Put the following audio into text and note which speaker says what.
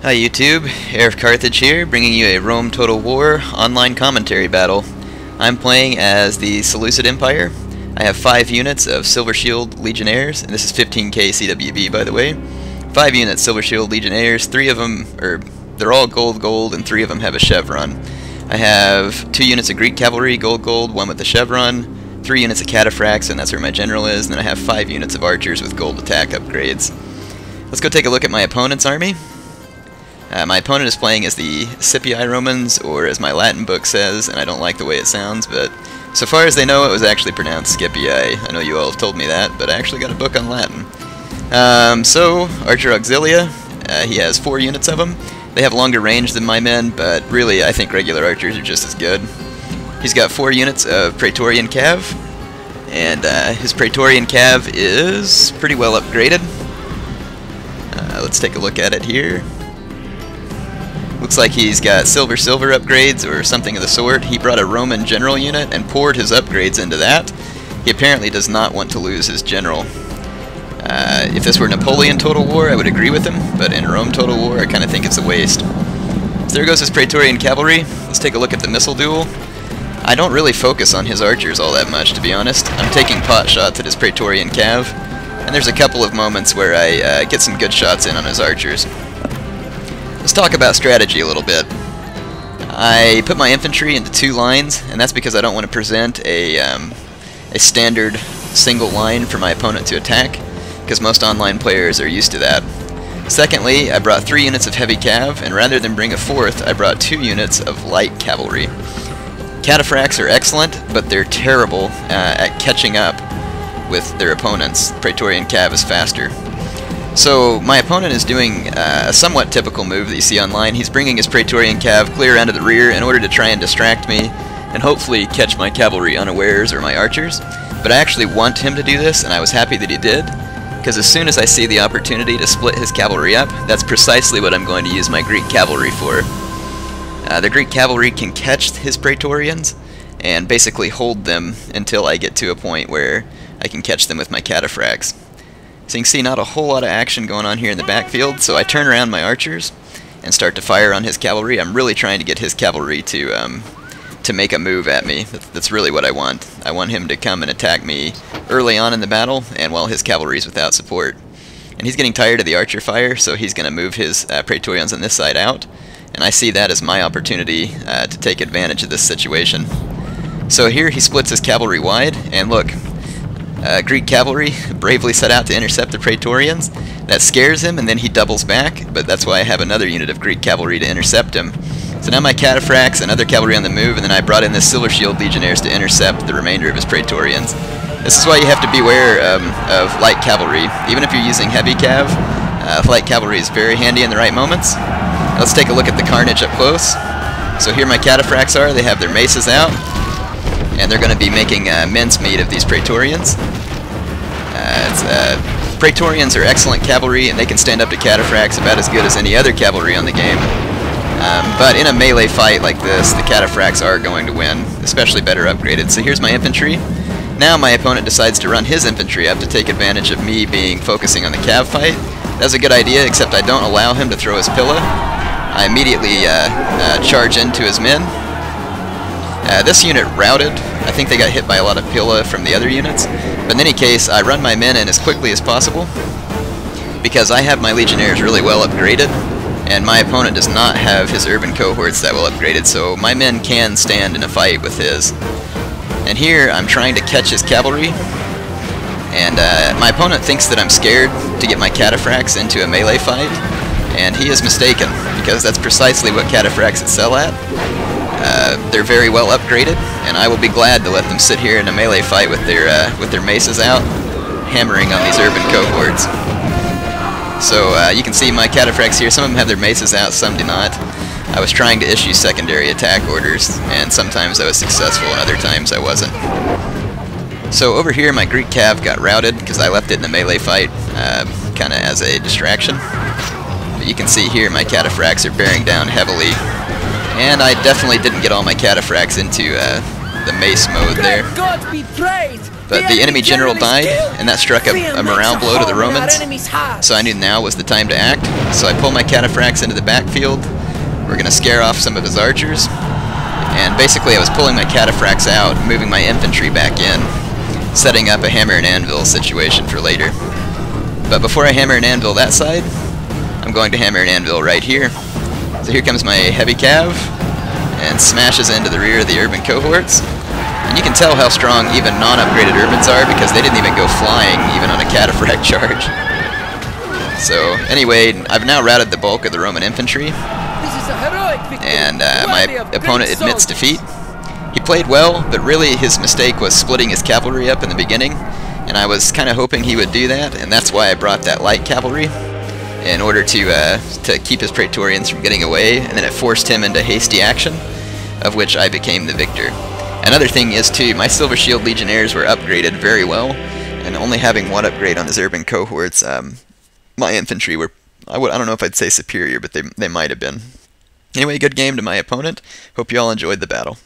Speaker 1: Hi YouTube, Heir of Carthage here, bringing you a Rome Total War online commentary battle. I'm playing as the Seleucid Empire. I have 5 units of Silver Shield Legionnaires, and this is 15k CWB by the way. 5 units Silver Shield Legionnaires, 3 of them, they're all gold, and 3 of them have a chevron. I have 2 units of Greek Cavalry, gold, 1 with the chevron, 3 units of Cataphracts, and that's where my general is, and then I have 5 units of archers with gold attack upgrades. Let's go take a look at my opponent's army. My opponent is playing as the Scipii Romans, or as my Latin book says, and I don't like the way it sounds, but so far as they know it was actually pronounced Scipii. I know you all have told me that, but I actually got a book on Latin. So, Archer Auxilia, he has 4 units of them. They have longer range than my men, but really I think regular archers are just as good. He's got 4 units of Praetorian Cav, and his Praetorian Cav is pretty well upgraded. Let's take a look at it here. Looks like he's got silver upgrades or something of the sort. He brought a Roman general unit and poured his upgrades into that. He apparently does not want to lose his general. If this were Napoleon Total War, I would agree with him, but in Rome Total War, I kind of think it's a waste. So there goes his Praetorian Cavalry. Let's take a look at the missile duel. I don't really focus on his archers all that much, to be honest. I'm taking pot shots at his Praetorian Cav, and there's a couple of moments where I get some good shots in on his archers. Let's talk about strategy a little bit. I put my infantry into 2 lines, and that's because I don't want to present a standard single line for my opponent to attack, because most online players are used to that. Secondly, I brought 3 units of heavy cav, and rather than bring a 4th, I brought 2 units of light cavalry. Cataphracts are excellent, but they're terrible at catching up with their opponents. Praetorian cav is faster. So my opponent is doing a somewhat typical move that you see online. He's bringing his Praetorian Cav clear out of the rear in order to try and distract me and hopefully catch my cavalry unawares or my archers. But I actually want him to do this, and I was happy that he did, because as soon as I see the opportunity to split his cavalry up, that's precisely what I'm going to use my Greek cavalry for. The Greek cavalry can catch his Praetorians and basically hold them until I get to a point where I can catch them with my cataphracts. So you can see not a whole lot of action going on here in the backfield, so I turn around my archers and start to fire on his cavalry. I'm really trying to get his cavalry to make a move at me. That's really what I want. I want him to come and attack me early on in the battle, and while his cavalry is without support. And he's getting tired of the archer fire, so he's going to move his Praetorians on this side out, and I see that as my opportunity to take advantage of this situation. So here he splits his cavalry wide, and look, Greek cavalry bravely set out to intercept the Praetorians. That scares him, and then he doubles back, but that's why I have another unit of Greek cavalry to intercept him. So now my cataphracts and other cavalry on the move, and then I brought in the Silver Shield Legionnaires to intercept the remainder of his Praetorians. This is why you have to beware of light cavalry. Even if you're using heavy cav, light cavalry is very handy in the right moments. Now let's take a look at the carnage up close. So here my cataphracts are. They have their maces out, and they're going to be making mincemeat of these Praetorians. Praetorians are excellent cavalry, and they can stand up to cataphracts about as good as any other cavalry on the game. But in a melee fight like this, the cataphracts are going to win, especially better upgraded. So here's my infantry. Now my opponent decides to run his infantry up to take advantage of me focusing on the cav fight. That's a good idea, except I don't allow him to throw his pilla. I immediately charge into his men. This unit routed. I think they got hit by a lot of pilla from the other units. But in any case, I run my men in as quickly as possible because I have my legionnaires really well upgraded, and my opponent does not have his urban cohorts that well upgraded, so my men can stand in a fight with his. And here I'm trying to catch his cavalry, and my opponent thinks that I'm scared to get my cataphracts into a melee fight, and he is mistaken, because that's precisely what cataphracts excel at. They're very well upgraded, and I will be glad to let them sit here in a melee fight with their maces out, hammering on these urban cohorts. So you can see my cataphracts here. Some of them have their maces out, some do not. I was trying to issue secondary attack orders, and sometimes I was successful and other times I wasn't. So over here my Greek cav got routed because I left it in the melee fight kind of as a distraction. But you can see here my cataphracts are bearing down heavily. And I definitely didn't get all my cataphracts into the mace mode there.
Speaker 2: God be praised!
Speaker 1: But the enemy general died, and that struck a morale blow to the Romans, so I knew now was the time to act. So I pull my cataphracts into the backfield. We're going to scare off some of his archers, and basically I was pulling my cataphracts out, moving my infantry back in, setting up a hammer and anvil situation for later. But before I hammer and anvil that side, I'm going to hammer and anvil right here. So here comes my heavy cav, and smashes into the rear of the urban cohorts. And you can tell how strong even non-upgraded urbans are because they didn't even go flying even on a cataphract charge. So anyway, I've now routed the bulk of the Roman infantry, and my opponent admits defeat. He played well, but really his mistake was splitting his cavalry up in the beginning, and I was kind of hoping he would do that, and that's why I brought that light cavalry in order to keep his praetorians from getting away, and then it forced him into hasty action, of which I became the victor. Another thing is, too, my Silver Shield Legionnaires were upgraded very well, and only having one upgrade on his urban cohorts, my infantry were, I don't know if I'd say superior, but they might have been. Anyway, good game to my opponent. Hope you all enjoyed the battle.